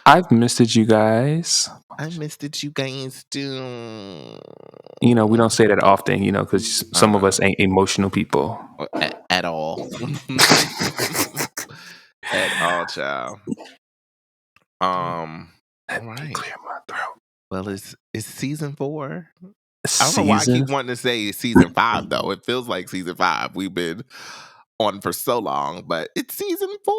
I've missed it, you guys. I missed it, you guys too. We don't say that often, because some of us ain't emotional people. At all. At all, child. All right. Clear my throat. Well, it's season 4. I don't know why I keep wanting to say season 5, though. It feels like season 5. We've been on for so long, but it's season 4.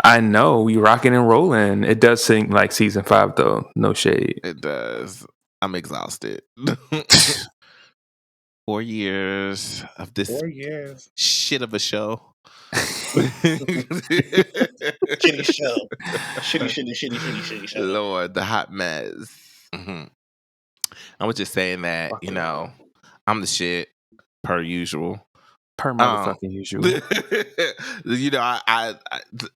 I know, we rocking and rolling. It does seem like season 5, though. No shade. It does. I'm exhausted. 4 years of this 4 years. shit of a show. Shitty show. Shitty show. Lord, the hot mess. Mm-hmm. I was just saying that, I'm the shit per usual. Per motherfucking usual.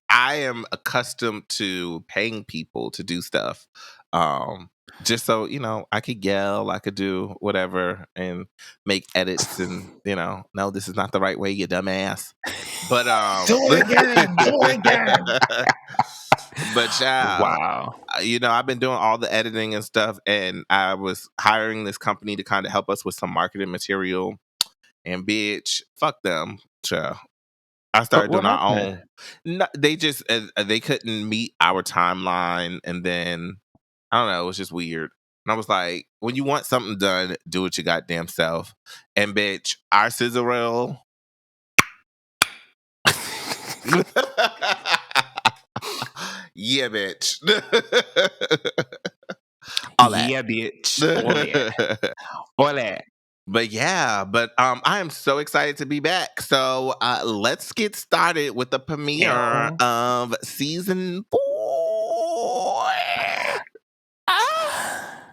I am accustomed to paying people to do stuff. Just so, I could yell, I could do whatever and make edits and, no, this is not the right way, you dumbass. But do it again. But child, wow. I've been doing all the editing and stuff, and I was hiring this company to kind of help us with some marketing material. And bitch, fuck them, child. I started doing our own. No, they just they couldn't meet our timeline, and then I don't know. It was just weird. And I was like, when you want something done, do it your goddamn self. And bitch, our scissor reel. Yeah, bitch. All that. Yeah, bitch. All that. But I am so excited to be back. So let's get started with the premiere of season 4.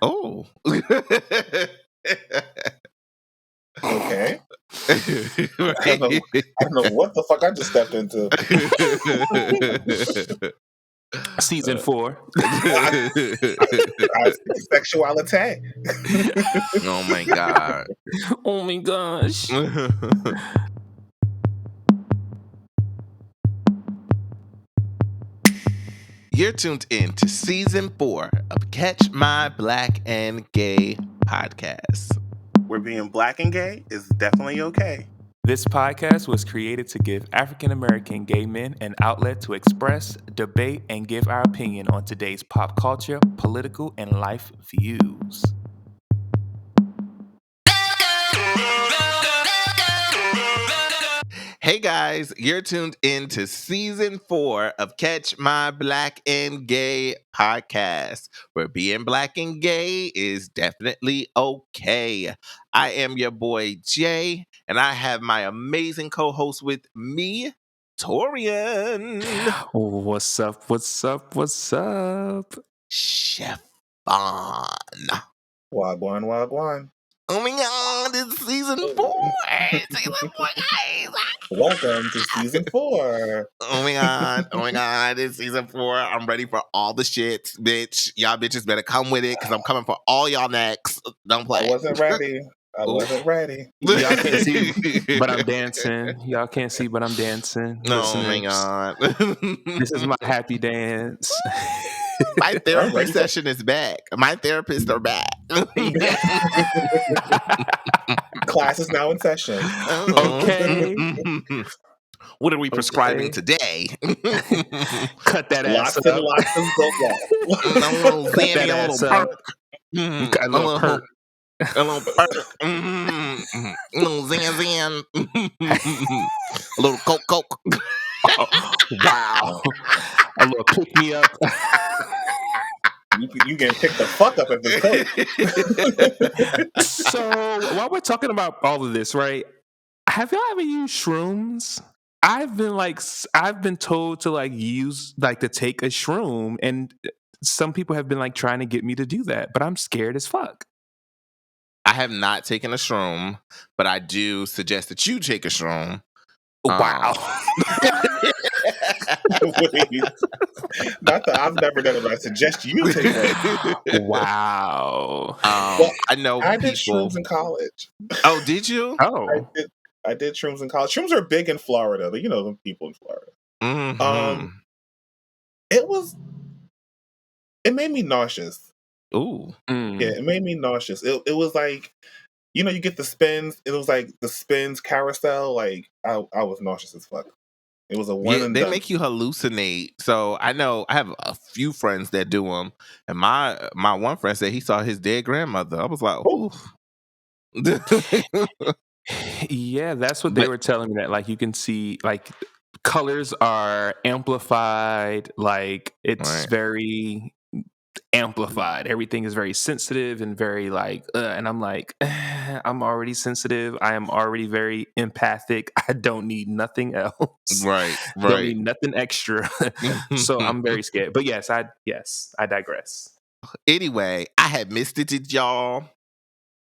Oh. Okay. I don't know what the fuck I just stepped into. Season 4. Sexuality. Oh my god. Oh my gosh. You're tuned in to season 4 of Catch My Black and Gay podcast. Where being black and gay is definitely okay. This podcast was created to give African American gay men an outlet to express, debate, and give our opinion on today's pop culture, political, and life views. Hey guys, you're tuned in to season 4 of Catch My Black and Gay podcast, where being black and gay is definitely okay. I am your boy Jay, and I have my amazing co-host with me, Torrian. What's up? What's up? What's up? Chef Bon. Wagwan. Oh my god, it's season 4. Season 4, guys. Welcome to season 4. Oh my god, it's season 4. I'm ready for all the shit, bitch. Y'all bitches better come with it, because I'm coming for all y'all next. Don't play. I wasn't ready. Y'all can't see, but I'm dancing. Y'all can't see, but I'm dancing. Oh my god. This is my happy dance. My therapy session is back. My therapists are back. Class is now in session. Okay. What are we prescribing today? Cut that ass up. Lots of a little Zanny, a little perk. A little perk. A little perk. A little Zan. A little Coke. Oh, wow. A little pick me up. You can pick the fuck up at the Coke. So while we're talking about all of this, right? Have y'all ever used shrooms? I've been told to use to take a shroom, and some people have been trying to get me to do that, but I'm scared as fuck. I have not taken a shroom, but I do suggest that you take a shroom. Wow. Not that I've never done it, but I suggest you take one. Wow. Well, I know I did shrooms in college. Oh, did you? Oh. I did shrooms in college. Shrooms are big in Florida. You know, the people in Florida. Mm-hmm. It made me nauseous. Ooh. Yeah, it made me nauseous. It was like, you know, you get the spins. It was like the spins carousel. Like I was nauseous as fuck. It was a one Yeah, and they done. make you hallucinate. So I know I have a few friends that do them, and my one friend said he saw his dead grandmother. I was like, Oh, ooh. Yeah, that's what they But were telling me, that like you can see like colors are amplified, like it's right, very amplified. Everything is very sensitive and very like and I'm like I'm already sensitive. I am already very empathic. I don't need nothing else. right, Don't right. need nothing extra. So I'm very scared. But I digress. Anyway, I had missed it, did y'all?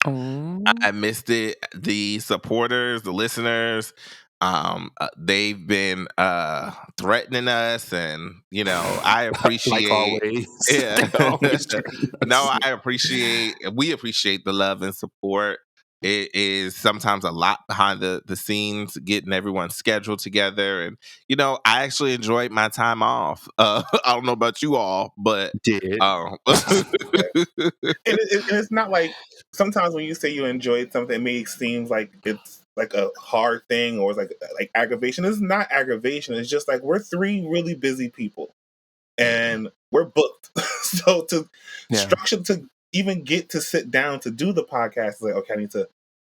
Oh, I missed it. The supporters, the listeners, they've been threatening us, and you know, I like appreciate. always. Yeah, They're always threatening no, us. we appreciate the love and support. It is sometimes a lot behind the scenes, getting everyone's schedule together, and you know, I actually enjoyed my time off. I don't know about you all, but Did. um, and it's not like sometimes when you say you enjoyed something, it may seem like it's like a hard thing or it's like aggravation. It's not aggravation. It's just like we're three really busy people mm, and we're booked. So to Yeah. structure to even get to sit down to do the podcast is like, okay, I need to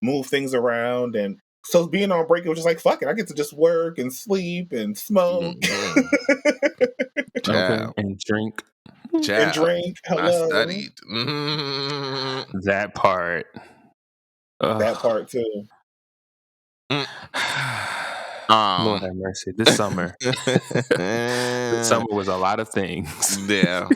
move things around. And so being on break, it was just like, fuck it. I get to just work and sleep and smoke mm, Okay. child, And drink. and child. drink. I Hello. studied. Mm, That part. That Ugh. part too. mm, Lord um, have mercy. This summer. This summer was a lot of things. yeah.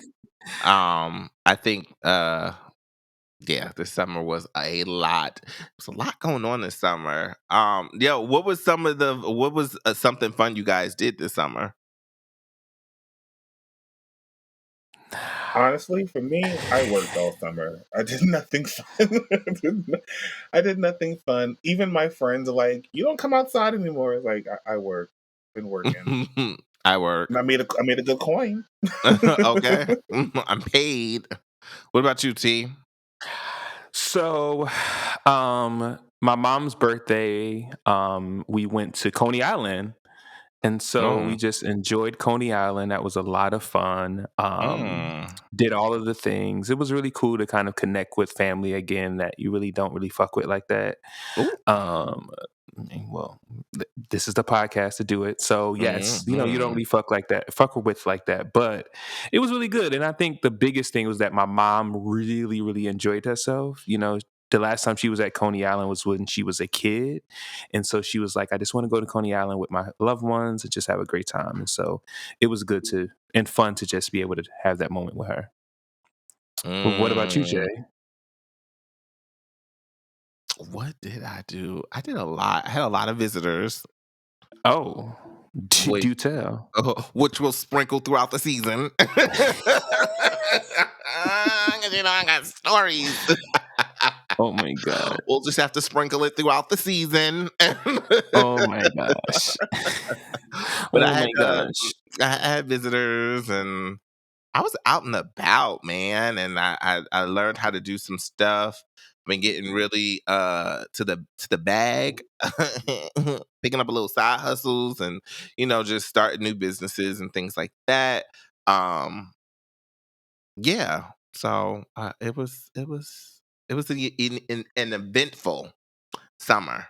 I think yeah, this summer was a lot. There's a lot going on this summer. Yo, what was something fun you guys did this summer? Honestly, for me, I worked all summer. I did nothing fun. I did nothing fun. Even my friends are like, "You don't come outside anymore." It's like I work, been working, I and work. I made a good coin. Okay. I'm paid. What about you, T? So, my mom's birthday, we went to Coney Island. And so we Mm. just enjoyed Coney Island. That was a lot of fun. Mm. Did all of the things. It was really cool to kind of connect with family again that you really don't really fuck with like that. Ooh. Um, I mean, well, this is the podcast to do it. So yes, you know, you don't Mhm. really fuck with like that. But it was really good. And I think the biggest thing was that my mom really, really enjoyed herself. You know, the last time she was at Coney Island was when she was a kid. And so she was like, I just want to go to Coney Island with my loved ones and just have a great time. And so it was good to and fun to just be able to have that moment with her. But what about you, Mm. Jay? What did I do? I did a lot. I had a lot of visitors, Oh, which do tell. which will sprinkle throughout the season. 'Cause, you know, I got stories. Oh my god. We'll just have to sprinkle it throughout the season. Oh my gosh. But Oh my gosh. I had visitors, and I was out and about, man, and I learned how to do some stuff. Been getting really to the bag, picking up a little side hustles, and you know, just starting new businesses and things like that. Um, yeah, so it was an eventful summer.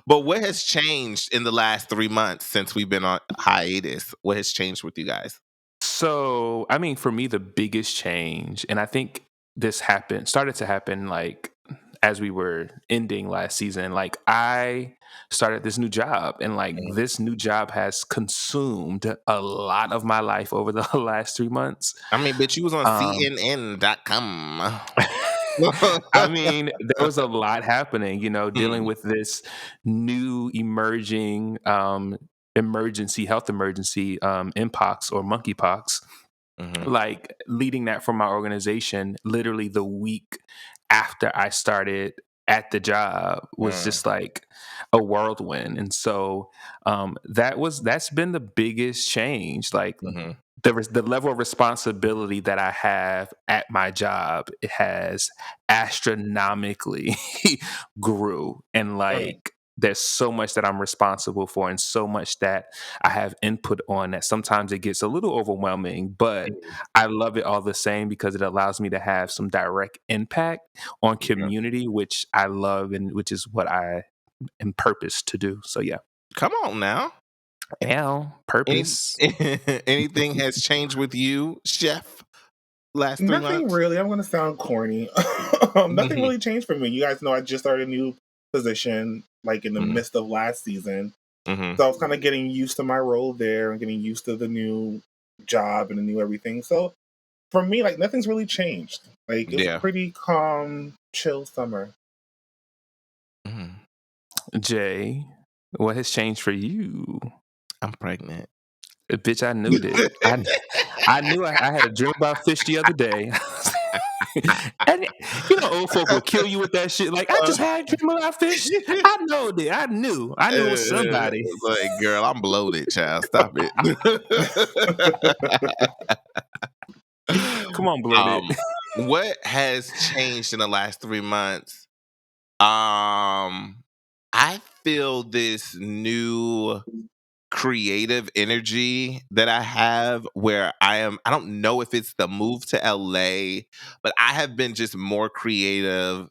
But what has changed in the last 3 months since we've been on hiatus? What has changed with you guys? So, I mean, for me, the biggest change, and I think this started to happen like as we were ending last season. Like, I started this new job, and like Mm. this new job has consumed a lot of my life over the last 3 months. I mean, but you was on Um, CNN.com. I mean, there was a lot happening, you know, dealing Mm, with this new emerging health emergency, mpox or monkeypox, mhm. like leading that from my organization literally the week after I started at the job was just like a whirlwind. And so that's been the biggest change. Like Mhm. the level of responsibility that I have at my job, it has astronomically grew. And Mm. like there's so much that I'm responsible for and so much that I have input on that sometimes it gets a little overwhelming, but I love it all the same because it allows me to have some direct impact on community, which I love and which is what I am purposed to do. So yeah. Come on now. Any, Purpose. anything has changed with you, Chef, last 3 Nothing months? really. I'm going to sound corny. Nothing really changed for me. You guys know I just started a new position, like in the Mhm. midst of last season. Mhm. So I was kind of getting used to my role there and getting used to the new job and the new everything. So for me, like nothing's really changed. Like it was a Yeah. pretty calm, chill summer. Mhm. Jay, what has changed for you? I'm pregnant. Bitch, I knew it. I knew I had a dream about fish the other day. And old folk will kill you with that shit. Like, I just had a dream about fish. I know that. I knew it was somebody. Like, girl, I'm bloated, child. Stop it. Come on, bloated. What has changed in the last 3 months? I feel this new creative energy that I have where I don't know if it's the move to LA, but I have been just more creative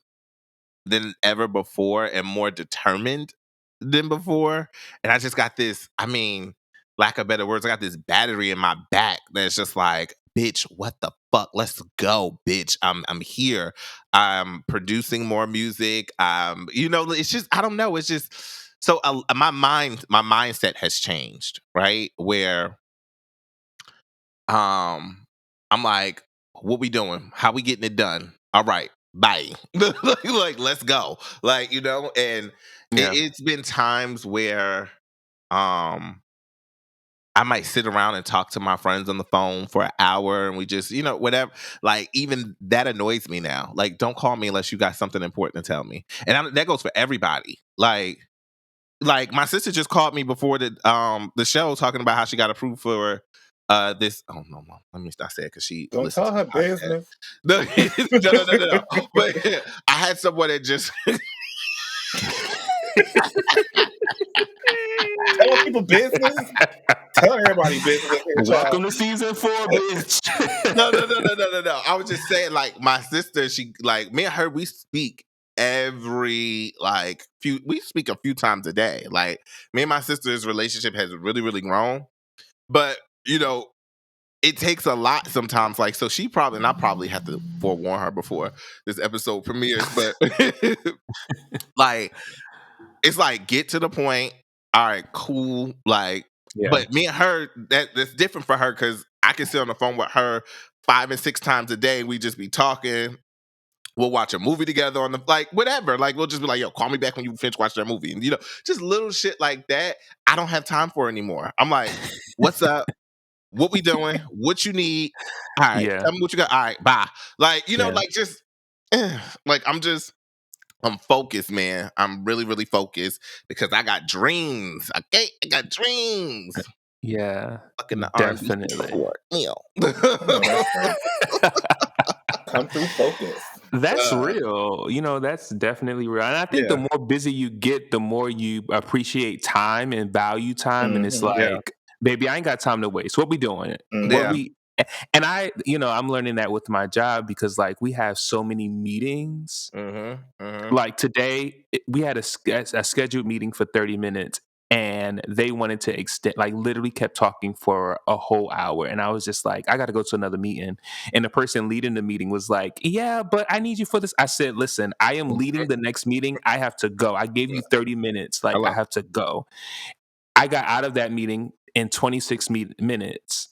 than ever before and more determined than before. And I just got this, I mean, lack of better words, I got this battery in my back that's just like, bitch, what the fuck? Let's go, bitch. I'm here. I'm producing more music. It's just I don't know. It's just so my mindset has changed, right? Where um, I'm like, what we doing? How we getting it done? All right, bye. Like, let's go. Like, and Yeah. it's been times where um I might sit around and talk to my friends on the phone for an hour and we just, whatever. Like, even that annoys me now. Like, don't call me unless you got something important to tell me. And that goes for everybody. Like my sister just called me before the show talking about how she got approved for this. Oh no, mom, let me not say it because she Don't listens tell to her the podcast. business. No, no. But I had someone that just Telling people business. Telling everybody business here, child. Welcome to season 4, bitch. no. I was just saying, like my sister, she like me and her, we speak every we speak a few times a day. Like me and my sister's relationship has really, really grown. But it takes a lot sometimes. Like, so she probably, and I probably have to forewarn her before this episode premieres, but like, it's like, get to the point. All right, cool. Like, Yeah. but me and her, that's different for her because I can sit on the phone with her 5 and 6 times a day. We just be talking. We'll watch a movie together on the whatever. Like, we'll just be like, yo, call me back when you finish watching that movie. And just little shit like that. I don't have time for anymore. I'm like, what's up? What we doing? What you need? All right, Yeah. tell me what you got. All right, bye. Like, Yeah. like just like I'm focused, man. I'm really, really focused because I got dreams. Okay, I got dreams. Yeah. Fucking the R&B Definitely. court. I know that's right. Come through focus. That's real. That's definitely real. And I think the Yeah. more busy you get, the more you appreciate time and value time. And it's Mm-hmm. Yeah. like, baby, I ain't got time to waste. What we doing? What Yeah. Mm-hmm. we and I'm learning that with my job because like we have so many meetings. Mm-hmm. Mm-hmm. Like today, we had a scheduled meeting for 30 minutes and they wanted to extend, like literally kept talking for a whole hour. And I was just like, I got to go to another meeting. And the person leading the meeting was like, yeah, but I need you for this. I said, listen, I am leading the next meeting. I have to go. I gave you 30 minutes. Like, I Hello. have to go. I got out of that meeting in 26 minutes.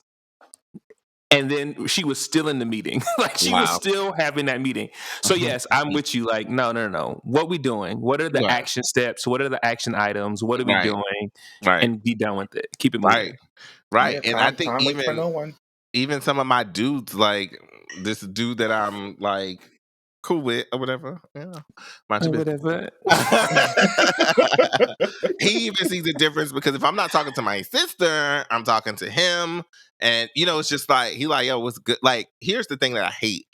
And then she was still in the meeting. Like she was Wow. still having that meeting. So yes, I'm with you. Like, no. What we doing? What are the Right. action steps? What are the action items? What are we Right. doing? Right. And be done with it. Keep it Right. moving. Right. Yeah, And I time think time waits for no one. even some of my dudes, like this dude that I'm like cool with or whatever. Yeah, mind your business. Whatever. He even sees a difference because if I'm not talking to my sister, I'm talking to him, and it's just like he like, yo, what's good? Like, here's the thing that I hate.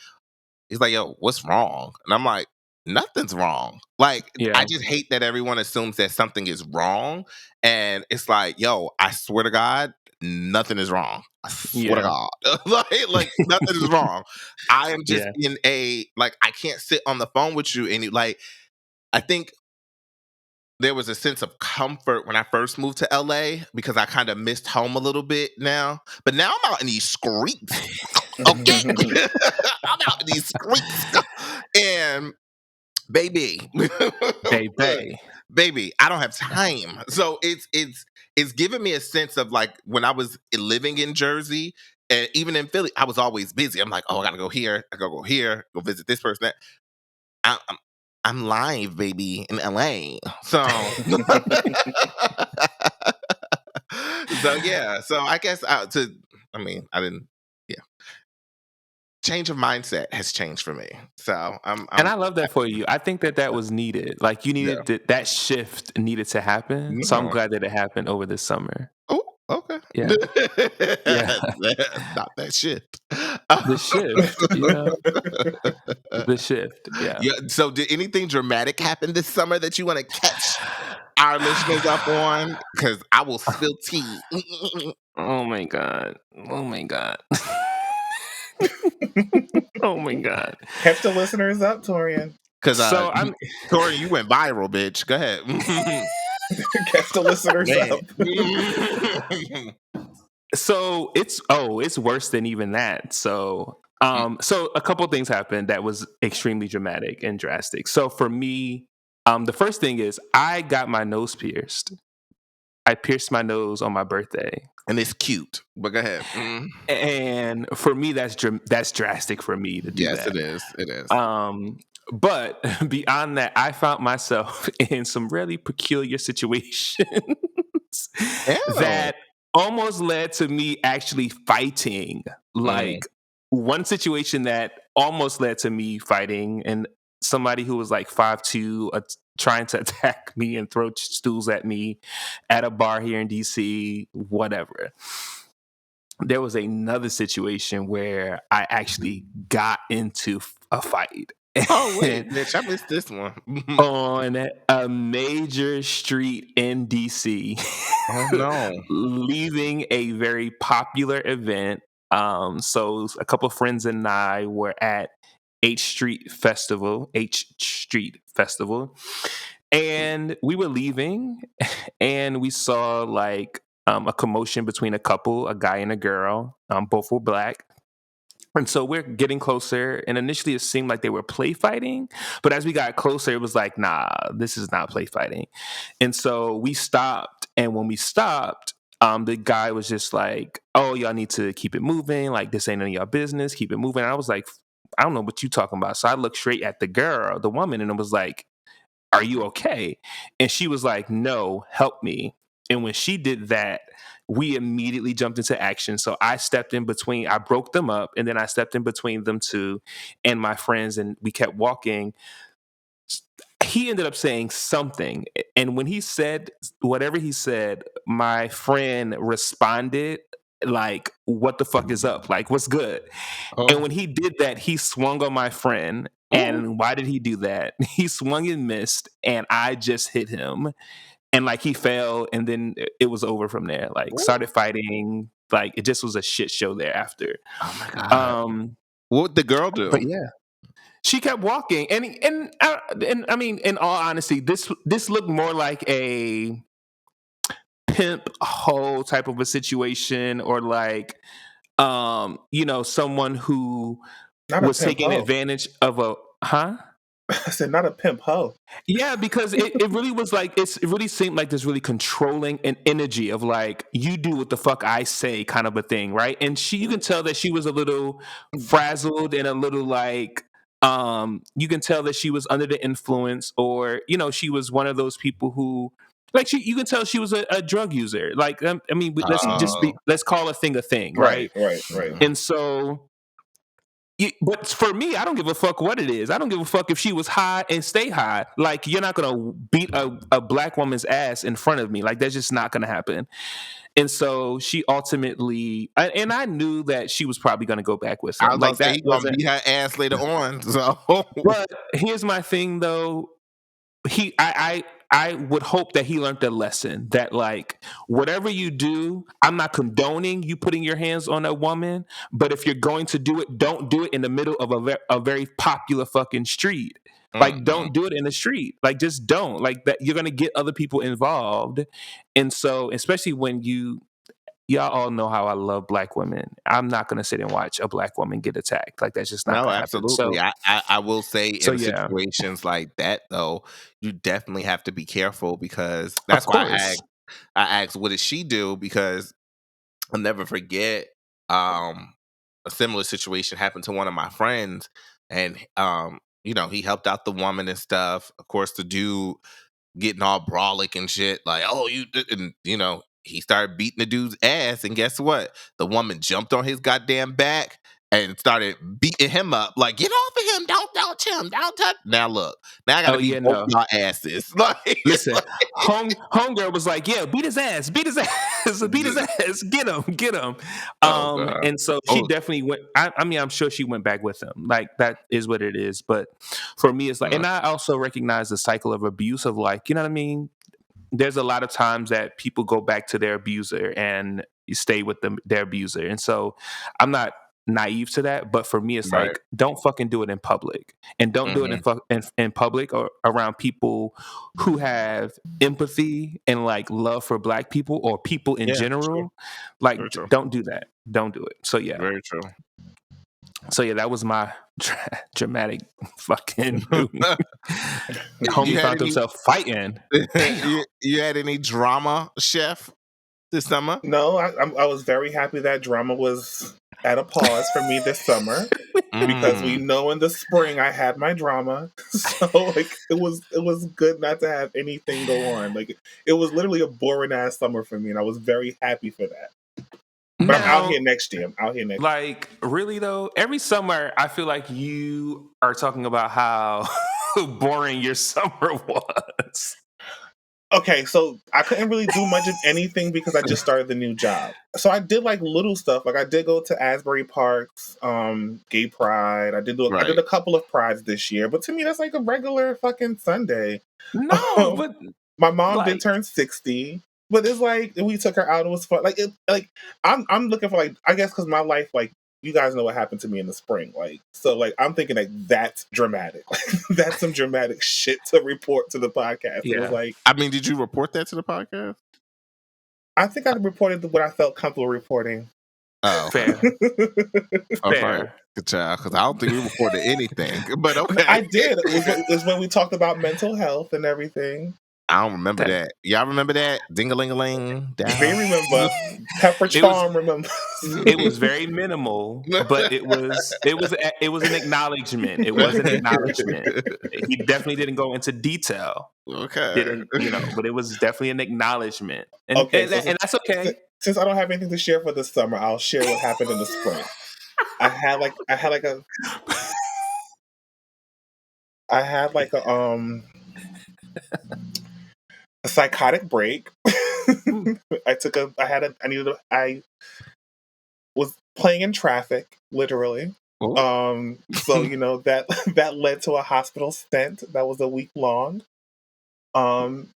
He's like, yo, what's wrong? And I'm like, nothing's wrong. Like, I Yeah. just hate that everyone assumes that something is wrong. And it's like, yo, I swear to God, nothing is wrong. I swear to Yeah. God. like nothing is wrong. I am just Yeah. in I can't sit on the phone with you. And I think there was a sense of comfort when I first moved to LA because I kind of missed home a little bit now. But now I'm out in these streets. Okay. I'm out in these streets. And baby, Baby. baby, I don't have time. So it's giving me a sense of like when I was living in Jersey and even in Philly, I was always busy. I'm like, oh, I gotta go here, I gotta go here, go visit this person. I'm live, baby, in LA. So so yeah. So I guess I didn't. Yeah, change of mindset has changed for me. So And I'm I love that for you. I think that was needed. Like you yeah. needed that shift needed to happen. So I'm No. glad that it happened over this summer. Oh, okay. Yeah. Yeah. Not that shit. The shift. Yeah. The shift. Yeah. Yeah. So, did anything dramatic happen this summer that you want to catch our listeners up on? Because I will spill tea. Oh my God. Oh my God. Oh my God. Catch the listeners up, Torrian. Because So I'm Tori, you went viral, bitch. Go ahead. Catch the listeners up. so it's worse than even that. So so a couple things happened that was extremely dramatic and drastic. So for me, the first thing is I got my nose pierced. I pierced my nose on my birthday. And it's cute, but go ahead. And for me, that's drastic for me to do Yes, that. it is. It is. But beyond that, I found myself in some really peculiar situations Ew. that almost led to me actually fighting. Like one situation that almost led to me fighting, and somebody who was like 5'2", trying to attack me and throw stools at me at a bar here in DC, whatever. There was another situation where I actually got into a fight. Oh wait, bitch, I missed this one. On a major street in DC. Oh no. Leaving a very popular event. So a couple of friends and I were at H Street Festival, and we were leaving, and we saw like a commotion between a couple, a guy and a girl. Both were black. And so we're getting closer, and initially it seemed like they were play fighting, but as we got closer, it was like, nah, this is not play fighting. And so we stopped, and when we stopped, the guy was just like, oh, y'all need to keep it moving, like this ain't none of y'all business, keep it moving. And I was like, I don't know what you talking about. So I looked straight at the woman, and it was like, are you okay? And she was like, no, help me. And when she did that, we immediately jumped into action. So I stepped in between, I broke them up, and then I stepped in between them two and my friends, and we kept walking. He ended up saying something. And when he said whatever he said, my friend responded like, what the fuck is up? Like, what's good? And when he did that, he swung on my friend. And why did he do that? He swung and missed, and I just hit him. And like he fell, and then it was over from there. Like started fighting. Like it just was a shit show thereafter. Oh my god. What would the girl do? But yeah, she kept walking, and I mean, in all honesty, this looked more like a pimp hoe type of a situation, or like someone who Not a was pimp taking hoe. advantage of a I said not a pimp hoe. Yeah, because it really was like it really seemed like this really controlling an energy of like, you do what the fuck I say kind of a thing, right? And you can tell that she was a little frazzled and a little like you can tell that she was under the influence, or she was one of those people who like you can tell she was a drug user. Like I mean, let's call a thing, Right, right? right. And so But for me, I don't give a fuck what it is. I don't give a fuck if she was high and stay high. Like, you're not gonna beat a black woman's ass in front of me. Like, that's just not gonna happen. And so she ultimately, and I knew that she was probably gonna go back with I him. was gonna Like, say that he gonna wasn't. beat her ass later on. So, But here's my thing, though. I would hope that he learned a lesson that, like, whatever you do, I'm not condoning you putting your hands on a woman, but if you're going to do it, don't do it in the middle of a very popular fucking street. Like, don't do it in the street. Like, just don't. Like, that, you're gonna get other people involved. And so, especially when y'all all know how I love black women. I'm not gonna sit and watch a black woman get attacked. Like, that's just not no, gonna happen. absolutely. I will say So in yeah, situations like that though, you definitely have to be careful because of that's why course. I asked what did she do, because I'll never forget a similar situation happened to one of my friends, and he helped out the woman and stuff. Of course, the dude getting all brawlic and shit, like, oh, and he started beating the dude's ass, and guess what? The woman jumped on his goddamn back and started beating him up, like, get off of him, don't touch him, don't touch. Now look, now I gotta Oh beat yeah, both no. y'all asses. Like, Listen, homegirl was like, "Yeah, beat his ass, beat his ass, beat his ass, get him, get him." oh god, And so she oh, definitely went. I mean, I'm sure she went back with him. Like, that is what it is. But for me, it's like, and I also recognize the cycle of abuse of, like, you know what I mean. There's a lot of times that people go back to their abuser and you stay with their abuser, and so I'm not naive to that. But for me, it's right. like, don't fucking do it in public, and don't do it Mm-hmm. in public or around people who have empathy and, like, love for black people or people in Yeah, true. general. Like, Very true. don't do that. Don't do it. So yeah. Very true. So yeah, that was my dramatic fucking. You Homie had found any? himself fighting. Damn. You had any drama, chef, this summer? No, I was very happy that drama was at a pause for me this summer because we Mm. know in the spring I had my drama, so like it was good not to have anything go on. Like it was literally a boring ass summer for me, and I was very happy for that. But I'm out Now, here next year. I'm out here next. like, really though, every summer I feel like you are talking about how boring your summer was. Okay, so I couldn't really do much of anything because I just started the new job. So I did like little stuff. Like I did go to Asbury Park's gay pride. I did Right. a couple of prides this year, but to me that's like a regular fucking Sunday. No, but My mom did like, turn 60, but it's like we took her out. It was fun. I'm looking for, like, I guess because my life, like, you guys know what happened to me in the spring. Like, so like I'm thinking like that's dramatic. Like that's some dramatic shit to report to the podcast. It was yeah. like I mean, did you report that to the podcast? I think I reported what I felt comfortable reporting. Oh, okay. Fair. Okay. Fair. Good job, because I don't think we reported anything. But I okay. did. It was when we talked about mental health and everything. I don't remember That that. Y'all remember that? Ding-a-ling-a-ling. They remember. Pepperidge it was Farm remembers. it was very minimal, but it was an acknowledgement. It was an acknowledgement. He definitely didn't go into detail. Okay. Didn't, but it was definitely an acknowledgement, and Okay, and, so and that's okay. since I don't have anything to share for this summer, I'll share what happened in the spring. I had like a psychotic break. I was playing in traffic, literally. Oh. So that that led to a hospital stint that was a week long. Um,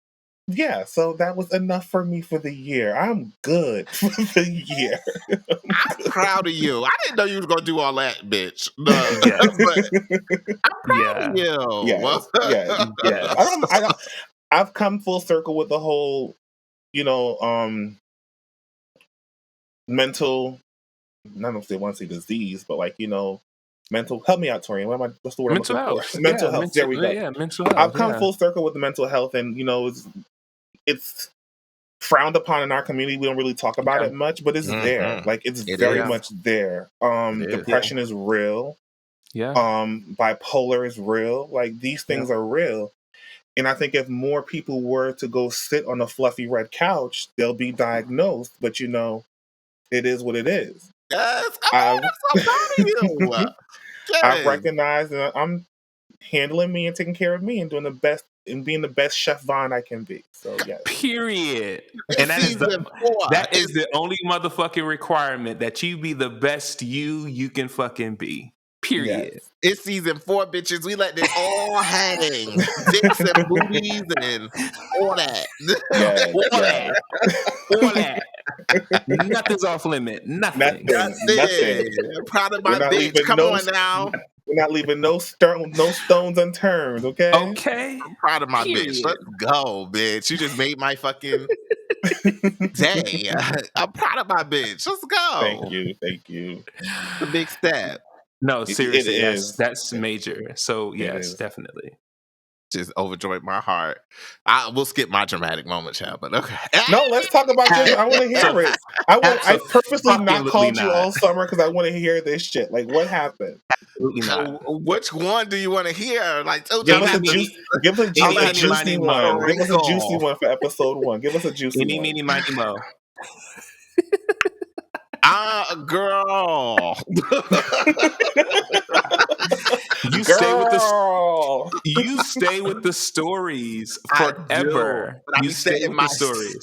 yeah, so that was enough for me for the year. I'm good for the year. I'm proud of you. I didn't know you was gonna do all that, bitch. No, Yes, but I'm proud yeah, of you. Yes, yes, yes. yes. I've come full circle with the whole, you know, mental. I don't know if they want to say disease, but like mental. Help me out, Torian. What's the word I'm Mental looking for? health, Mental health. There we go. mental I've health, come yeah, full circle with the mental health, and it's frowned upon in our community. We don't really talk about yeah, it much, but it's there. Mhm. Like it's It very yeah, is. much there. It is. yeah, Depression is real. yeah, Bipolar is real. Like these yeah. things are real. And I think if more people were to go sit on a fluffy red couch, they'll be diagnosed. But it is what it is. Yes. Oh, I've that's so proud of you. I've recognized that I'm handling me and taking care of me and doing the best and being the best Chef Vaughn I can be. So yes. Period. It's And that is season 4. that is the only motherfucking requirement, that you be the best you can fucking be. Period. Yes. It's season 4, bitches. We let it all hang. Dicks and booties and all that. Yes. All Yes. that. All that. Nothing's off limit. Nothing. Nothing. I'm proud of We're my not bitch. leaving Come on now. We're not leaving no stones unturned, okay? Okay. I'm proud of my Period. bitch. Let's go, bitch. You just made my fucking day. I'm proud of my bitch. Let's go. Thank you. Thank you. It's a big step. No, seriously, It is. that's major. So yes, is. definitely. Just overjoyed my heart. We'll skip my dramatic moment, child, but okay. No, let's talk about your. I want to hear it. I purposely not called you all summer because I want to hear this shit. Like, what happened? Absolutely not. Which one do you want to hear? Like, give us a juicy one. Give us a juicy one for episode 1. Give us a juicy one. Eeny, meeny, miny, mo. Girl. You stay with the stories forever. You stay with the stories.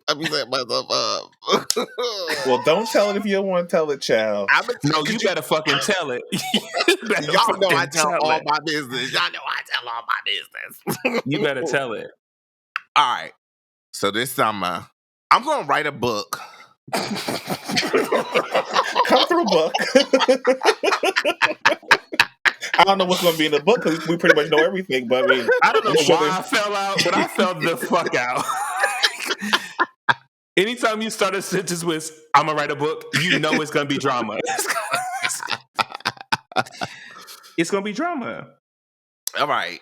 I be setting myself up. Well, don't tell it if you don't want to tell it, child. No, you better fucking tell it. Y'all know I tell all my business. Y'all know I tell all my business. You better tell it. All right. So this summer, I'm going to write a book. Come through, book. I don't know what's going to be in the book because we pretty much know everything. But I mean, I don't know why I fell out, but I fell the fuck out. Anytime you start a sentence with "I'm gonna write a book," you know it's gonna be drama. It's gonna be drama. All right.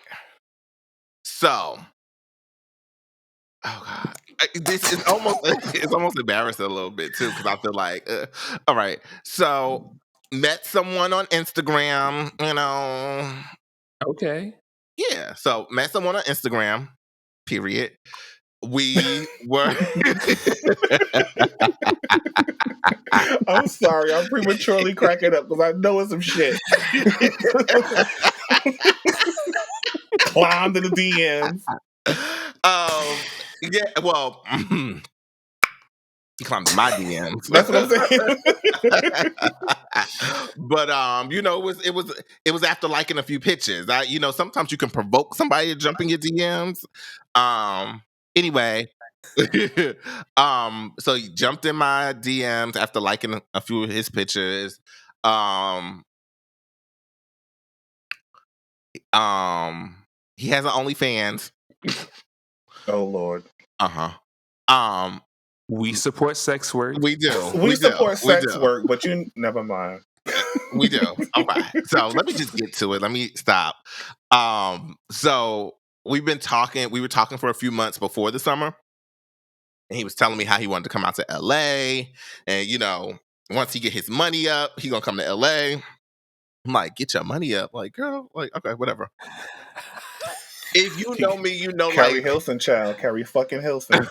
So, oh god, this is almost embarrassing a little bit too because I feel like, all right. So, met someone on Instagram. You know. Okay. Yeah. So, met someone on Instagram. Period. We were. I'm sorry. I'm prematurely cracking up because I know it's some shit. Climbed in the DMs. Yeah. Well, he climbed in my DMs. That's what I'm saying. But you know, it was after liking a few pictures. You know, sometimes you can provoke somebody to jump in your DMs. Anyway, so he jumped in my DMs after liking a few of his pictures. He has an OnlyFans. Oh Lord. We support sex work. We do. We support sex work, but you never mind. We do. Okay. So let me just get to it. Let me stop. So we were talking for a few months before the summer. And he was telling me how he wanted to come out to LA. And, you know, once he get his money up, he gonna come to LA. I'm like, get your money up. Like, girl, like, okay, whatever. If you know me, you know, Carrie like Hilson, child. Carrie fucking Hilson.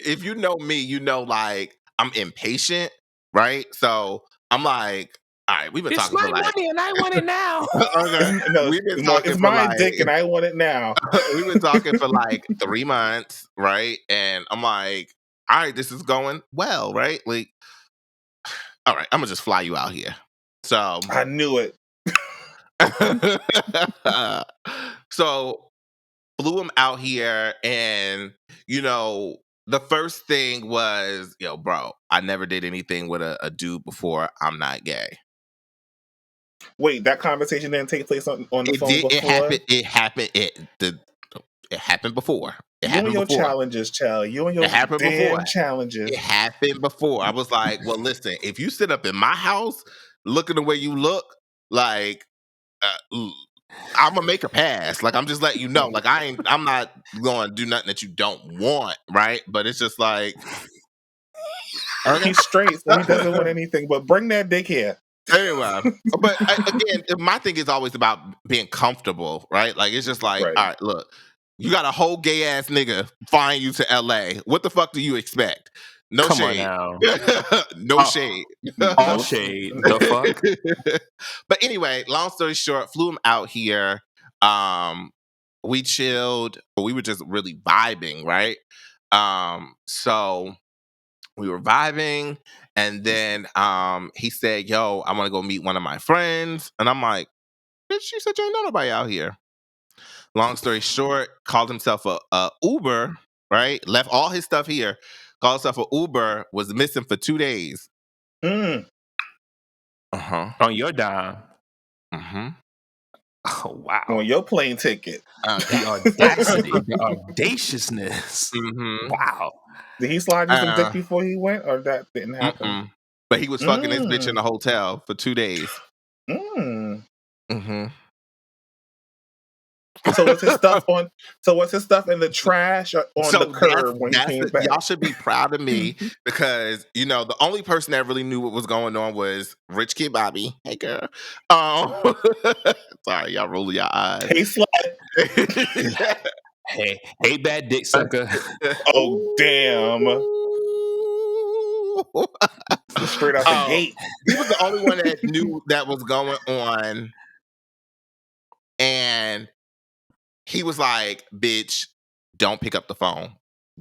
if you know me, you know, like, I'm impatient, right? So I'm like, all right, we've been talking for like... It's my money and I want it now. Okay. No, it's my dick and I want it now. We've been talking for like 3 months, right? And I'm like, all right, this is going well, right? Like, all right, I'm gonna just fly you out here. So I knew it. So flew him out here, and you know, the first thing was, yo, bro, I never did anything with a dude before. I'm not gay. Wait, that conversation didn't take place on the phone before? It happened before. You and your challenges, child. You and your damn challenges. It happened before. I was like, well, listen, if you sit up in my house looking the way you look, like, I'm gonna make a pass. Like, I'm just letting you know. Like, I'm not going to do nothing that you don't want, right? But it's just like, he's straight, so he doesn't want anything. But bring that dick here. Anyway, but again, my thing is always about being comfortable, right? Like, it's just like, all right, look, you got a whole gay ass nigga flying you to LA. What the fuck do you expect? No Come on shade. now. No shade. All shade. The fuck? But anyway, long story short, flew him out here. We chilled, but we were just really vibing, right? So we were vibing, and then he said, "Yo, I want to go meet one of my friends," and I'm like, "Bitch, she said you ain't know nobody out here." Long story short, called himself a Uber, right? Left all his stuff here. Called himself a Uber. Was missing for 2 days. Mm. On your dime. Mm-hmm. Oh, wow. On your plane ticket. The audacity, the audaciousness. Mm-hmm. Wow. Did he slide you some dick before he went, or that didn't happen? But he was fucking this bitch in the hotel for 2 days. Mm-hmm. So what's his stuff on? So what's his stuff in the trash or on the curb when he came back? Y'all should be proud of me because the only person that really knew what was going on was Rich Kid Bobby. Hey girl. Sorry, y'all rolling your eyes. Hey slut. Hey bad dick sucker. Oh damn. Straight out the gate. He was the only one that knew that was going on. And he was like, bitch, don't pick up the phone.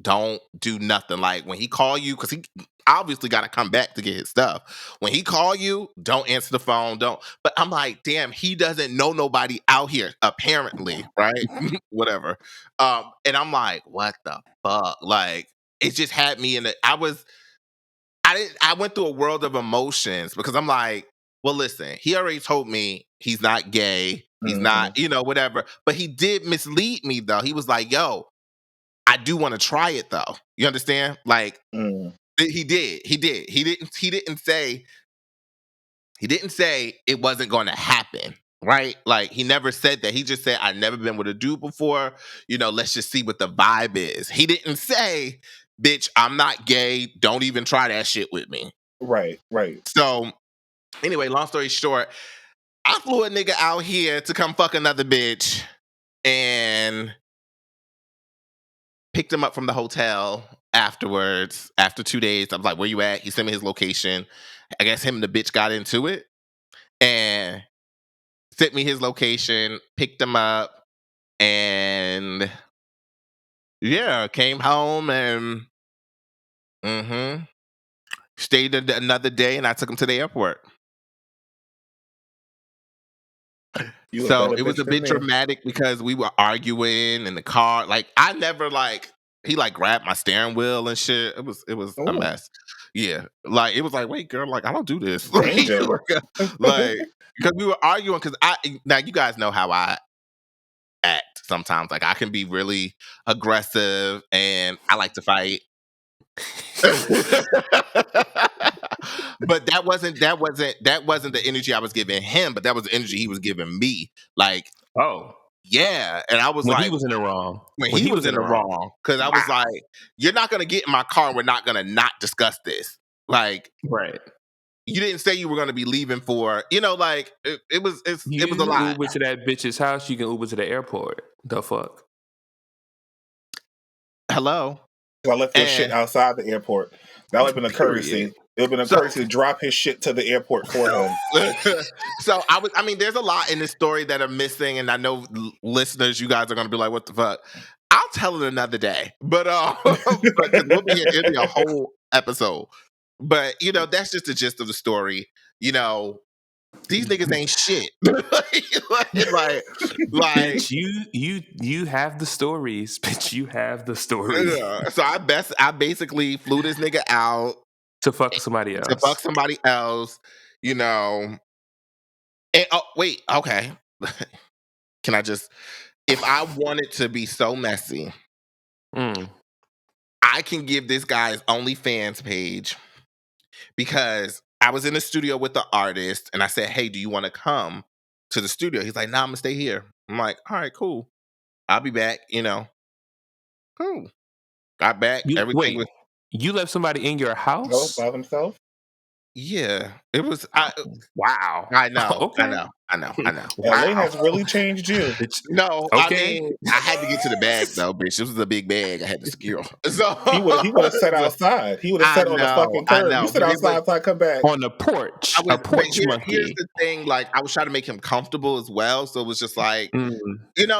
Don't do nothing. Like when he call you, because he obviously got to come back to get his stuff. When he call you, don't answer the phone. Don't. But I'm like, damn, he doesn't know nobody out here, apparently, right? Whatever. And I'm like, what the fuck? Like, it just had me in the. I went through a world of emotions because I'm like, well, listen, he already told me he's not gay. He's not, whatever. But he did mislead me, though. He was like, yo, I do want to try it, though. You understand? Like, he did. He didn't say it wasn't going to happen, right? Like, he never said that. He just said, I've never been with a dude before. Let's just see what the vibe is. He didn't say, bitch, I'm not gay. Don't even try that shit with me. Right. So, anyway, long story short, I flew a nigga out here to come fuck another bitch and picked him up from the hotel afterwards. After 2 days, I was like, where you at? He sent me his location. I guess him and the bitch got into it and sent me his location, picked him up, and came home and stayed another day, and I took him to the airport. So it was a bit dramatic because we were arguing in the car. Like I never he grabbed my steering wheel and shit. It was a mess. Yeah. Like it was like, wait, girl, like I don't do this. Like because we were arguing because now you guys know how I act sometimes. Like I can be really aggressive and I like to fight. But that wasn't the energy I was giving him, but that was the energy he was giving me. Like, yeah. And I was when like, he was in the wrong. When he was in the wrong. Because I was like, you're not gonna get in my car and we're not gonna not discuss this. Like, right. You didn't say you were gonna be leaving for, like it was a lot. Uber to that bitch's house, you can Uber to the airport. The fuck? Hello? I left your shit outside the airport. That would have been a courtesy. It would have been a courtesy to drop his shit to the airport for him. So there's a lot in this story that are missing, and I know listeners, you guys are gonna be like, what the fuck? I'll tell it another day. But it'll be a whole episode. But that's just the gist of the story. These niggas ain't shit. like bitch, you have the stories. Bitch, you have the stories. So I basically flew this nigga out to fuck somebody else. And wait, okay. Can I just, if I wanted to be so messy, I can give this guy's OnlyFans page because I was in the studio with the artist and I said, hey, do you want to come to the studio? He's like, nah, I'm gonna stay here. I'm like, all right, cool. I'll be back, Cool. Got back. You left somebody in your house? By themselves? Yeah. It was. Wow. I know. Okay. I know. LA Wow. has really changed you. No, I Okay. mean, I had to get to the bag though, bitch. This was a big bag I had to secure. So He would have sat outside. He would have sat on the fucking I curb. You know, sit but it was. outside until I come back. On the porch. A But porch here's monkey. the thing. Like, I was trying to make him comfortable as well, so it was just like, Mm.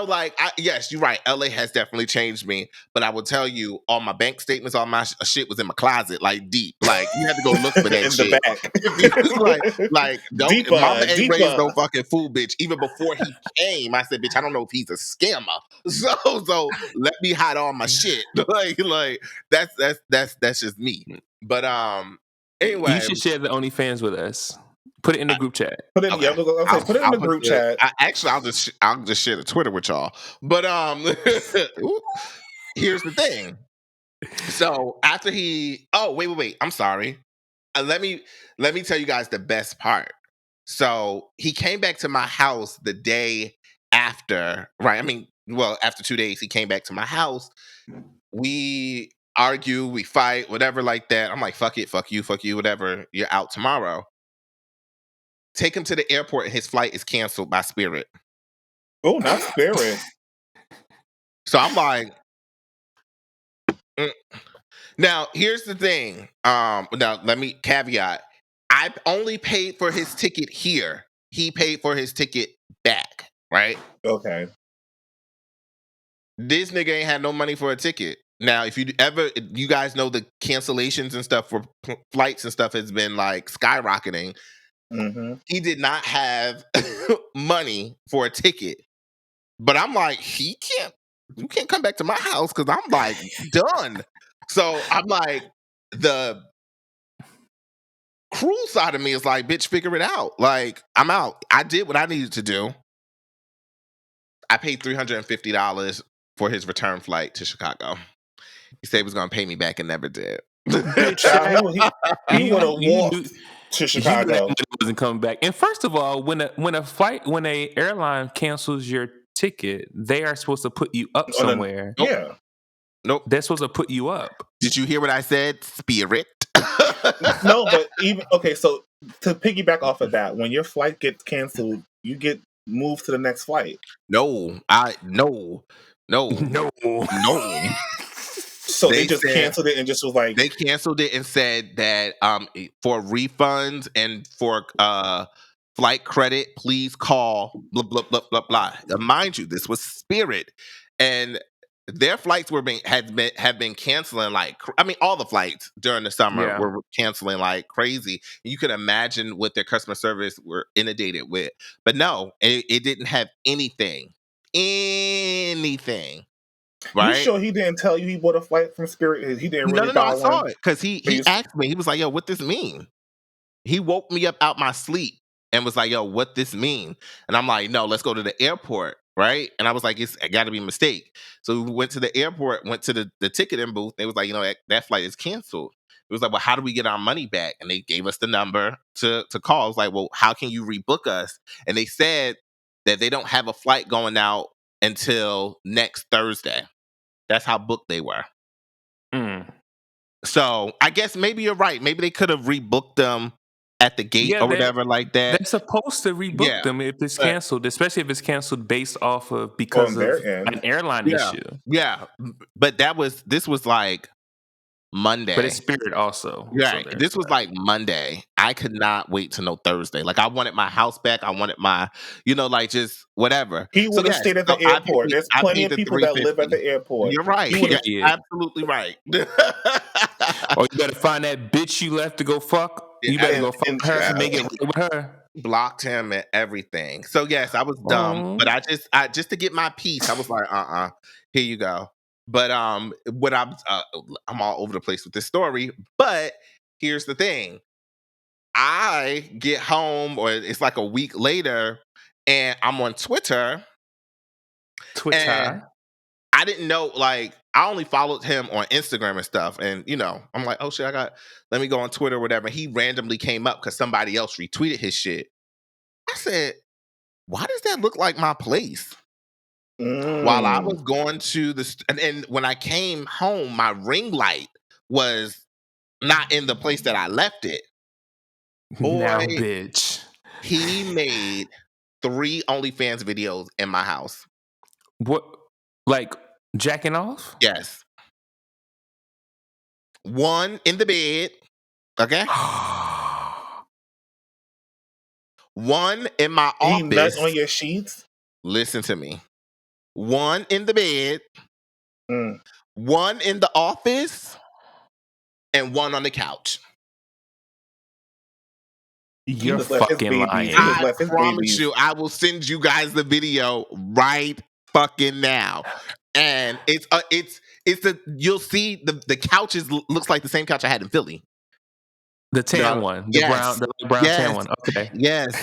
like, yes, you're right. LA has definitely changed me, but I will tell you, all my bank statements, all my shit was in my closet, like deep. Like, you had to go look for that In the shit. back. like, don't. Mama ain't raised no fucking fool, bitch. Even before he came, I said, bitch, I don't know if he's a scammer. So let me hide all my shit. like that's just me. But You anyway. should share the OnlyFans with us. Put it in the group chat. Put it. Okay. Yeah, put it in the group chat. I'll just share the Twitter with y'all. But here's the thing. So after wait. I'm sorry. Let me tell you guys the best part. So he came back to my house the day after, right? I mean, well, after 2 days, he came back to my house. We argue, we fight, whatever like that. I'm like, fuck it, fuck you, whatever. You're out tomorrow. Take him to the airport and his flight is canceled by Spirit. Oh, not Spirit. So I'm like, Now here's the thing. Now let me caveat. I only paid for his ticket here. He paid for his ticket back, right? Okay. This nigga ain't had no money for a ticket. Now, if you guys know the cancellations and stuff for flights and stuff has been like skyrocketing. Mm-hmm. He did not have money for a ticket. But I'm like, you can't come back to my house because I'm like done. So I'm like, the cruel side of me is like, bitch, figure it out. Like, I'm out. I did what I needed to do. I paid $350 for his return flight to Chicago. He said he was going to pay me back and never did. Bitch, he would have you walked knew, to you Chicago. knew that money wasn't coming back. And first of all, when a airline cancels your ticket, they are supposed to put you up somewhere. Yeah. Nope. They're supposed to put you up. Did you hear what I said? Spirit. No, but so to piggyback off of that, when your flight gets canceled, you get moved to the next flight. No. So they just canceled it and just was like, they canceled it and said that for refunds and for flight credit, please call blah blah blah blah blah. Now, mind you, this was Spirit, and their flights have been canceling like all the flights during the summer were canceling like crazy. You could imagine what their customer service were inundated with, but no, it didn't have anything. Right? You sure he didn't tell you he bought a flight from Spirit? He didn't really buy I saw one? it because he asked me. He was like, "Yo, what this mean?" He woke me up out my sleep and was like, "Yo, what this mean?" And I'm like, "No, let's go to the airport." Right? And I was like, "It's got to be a mistake." So we went to the airport, went to the ticketing booth. They was like, that flight is canceled. It was like, well, how do we get our money back? And they gave us the number to call. I was like, well, how can you rebook us? And they said that they don't have a flight going out until next Thursday. That's how booked they were. So I guess maybe you're right. Maybe they could have rebooked them at the gate or whatever like that. They're supposed to rebook them if it's canceled, especially if it's canceled based off of because of an airline issue. Yeah, but this was like Monday. But it's Spirit also. Right. So this was like Monday. I could not wait to know Thursday. Like I wanted my house back. I wanted my, like just whatever. He would have stayed at the airport. There's plenty of people that live at the airport. You're right. You're absolutely right. Or you better find that bitch you left to go fuck. You better go fuck her and make it right with her. Blocked him and everything. So yes, I was dumb, but I just to get my peace, I was like, here you go. But what I'm all over the place with this story. But here's the thing: I get home, or it's like a week later, and I'm on Twitter. And I didn't know, like, I only followed him on Instagram and stuff. And, I'm like, oh shit, let me go on Twitter or whatever. He randomly came up because somebody else retweeted his shit. I said, why does that look like my place? While I was going to and when I came home, my ring light was not in the place that I left it. Now, Boy, bitch. he made 3 OnlyFans videos in my house. What? Like jacking off? Yes. 1 in the bed. Okay. 1 in my Did he nut office. on your sheets? Listen to me. 1 in the bed. Mm. 1 in the office. And 1 on the couch. You're just left his fucking babies. lying. He just I left his promise babies. you, I will send you guys the video right fucking now. And it's the you'll see the couches looks like the same couch I had in Philly. The tan No. one, the Yes. brown tan Yes. one. Okay. Yes.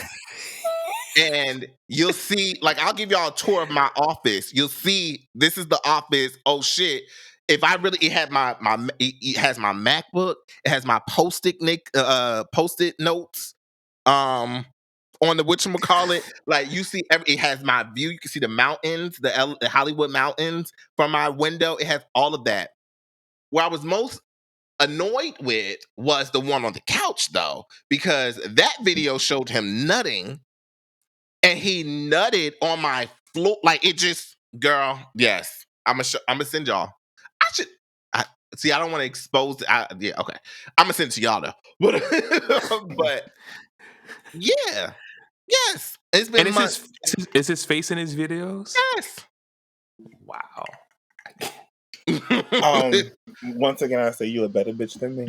And you'll see, like, I'll give y'all a tour of my office. You'll see this is the office. Oh shit. If I really, it had it has my MacBook, it has my post-it notes. On the whatchamacallit, like you see it has my view. You can see the mountains, the Hollywood mountains from my window. It has all of that. Where I was most annoyed with was the one on the couch though, because that video showed him nutting and he nutted on my floor. Like it just, girl, yes. I'm gonna send y'all. I see, I don't want to expose yeah, okay. I'm gonna send it to y'all though. But yeah. Yes. It's been And months. is his face in his videos? Yes. Wow. Once again, I say you a better bitch than me.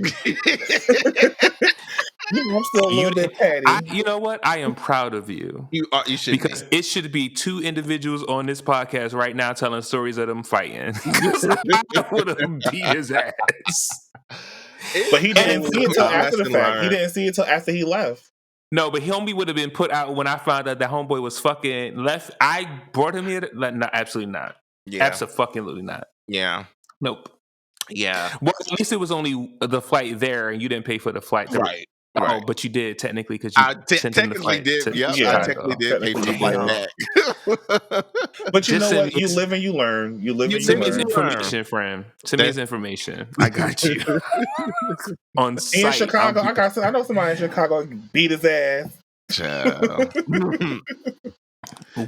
I'm still a little bit petty. You know what? I am proud of you. You should because it should be 2 individuals on this podcast right now telling stories of them fighting. I would have beat his ass. But he didn't see it until after the fact. He didn't see it until after he left. No, but homie would have been put out when I found out that homeboy was fucking left. I brought him here. No, absolutely not. Yeah. Absolutely not. Yeah. Nope. Yeah. Well, at least it was only the flight there, and you didn't pay for the flight. Right. Oh, right. but you did technically because you sent him the flight. Yeah, I technically did pay for the flight back. But you know what? You live and you learn. You live and you learn. Send me his information, friend. Send me his information. I got you. On site. In Chicago, I know somebody in Chicago beat his ass.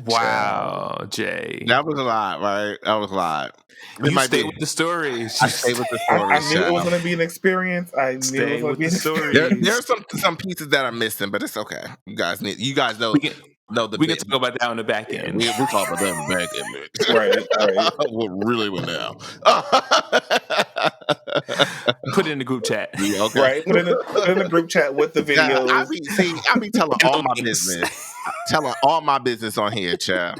Wow, Jay. That was a lot, right? That was a lot. You stay with the stories. I stay with the stories. I knew it was going to be an experience. I knew it was going to be an experience. There's some pieces that are missing, but it's okay. You guys know. We can talk about that on the back end. We'll talk about that on the back end. Right. We're really with now. Put it in the group chat. Yeah, okay. Right. Put it in the group chat with the videos. I be telling all my business. Telling all my business on here, child.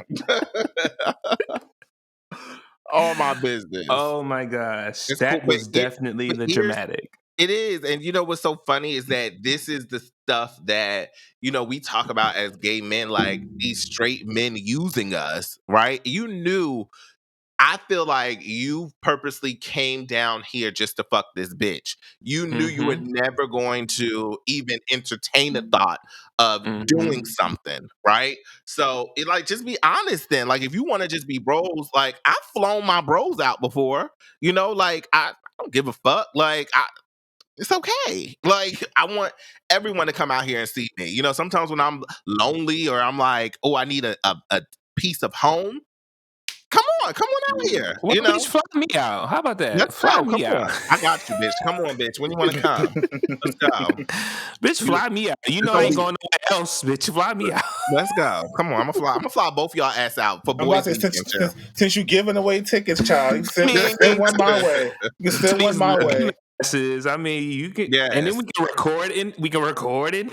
All my business. Oh my gosh. It's that cool, was definitely the dramatic. It is. And you know what's so funny is that this is the stuff that, we talk about as gay men, like these straight men using us, right? You knew, I feel like you purposely came down here just to fuck this bitch. You knew you were never going to even entertain the thought of doing something, right? So just be honest then. Like if you want to just be bros, like I've flown my bros out before, I don't give a fuck. It's okay. Like I want everyone to come out here and see me. Sometimes when I'm lonely or I'm like, oh, I need a piece of home. Come on out here. Well, bitch, fly me out. How about that? Fly me out. I got you, bitch. Come on, bitch. When you want to come? Let's go. Bitch, fly me out. I ain't going nowhere else, bitch. Fly me out. Let's go. Come on, I'm gonna fly both y'all ass out for boys. Since you giving away tickets, child, you send one my way. You can send one my way. I mean, you can, and then we can record it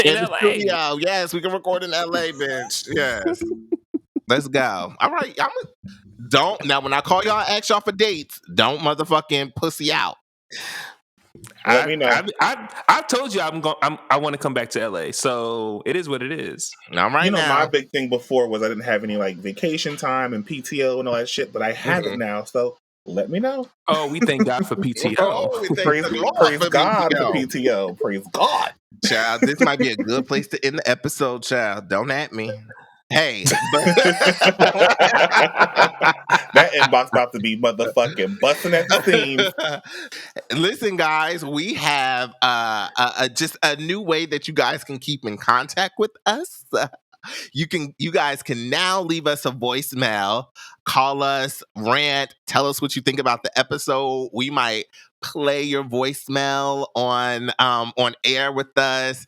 in LA. Studio. Yes, we can record in LA, bitch. Yes. Let's go. All right. Now when I call y'all, ask y'all for dates, don't motherfucking pussy out. Let me know. I've told you I want to come back to LA, so it is what it is. Now, my big thing before was I didn't have any vacation time and PTO and all that shit, but I have it now. So let me know. Oh, we thank God for PTO. Praise God for PTO. Praise God, child. This might be a good place to end the episode, child. Don't at me. Hey, That inbox about to be motherfucking busting at the seams. Listen, guys, we have just a new way that you guys can keep in contact with us. You guys can now leave us a voicemail, call us, rant, tell us what you think about the episode. We might play your voicemail on air with us.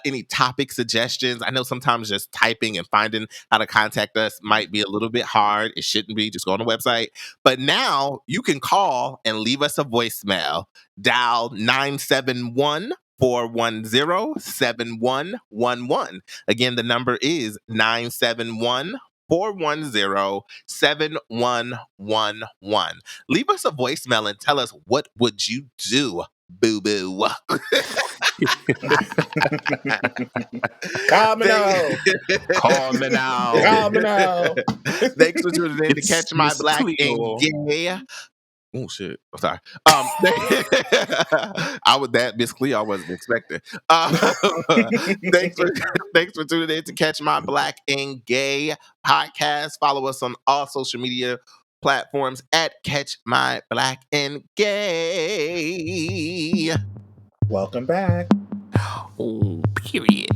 Any topic suggestions. I know sometimes just typing and finding how to contact us might be a little bit hard. It shouldn't be. Just go on the website. But now you can call and leave us a voicemail. Dial 971 410-7111. Again, the number is 971 410-7111. Leave us a voicemail and tell us, what would you do, boo-boo? Call me now. Call me now. Call me now. Thanks for tuning in to It's Catch My Miss Black Cleo. and Gay. Oh shit! I'm sorry. That Miss Cleo I wasn't expecting. Thanks for tuning in to Catch My Black and Gay podcast. Follow us on all social media platforms at Catch My Black and Gay. Welcome back. Oh, period.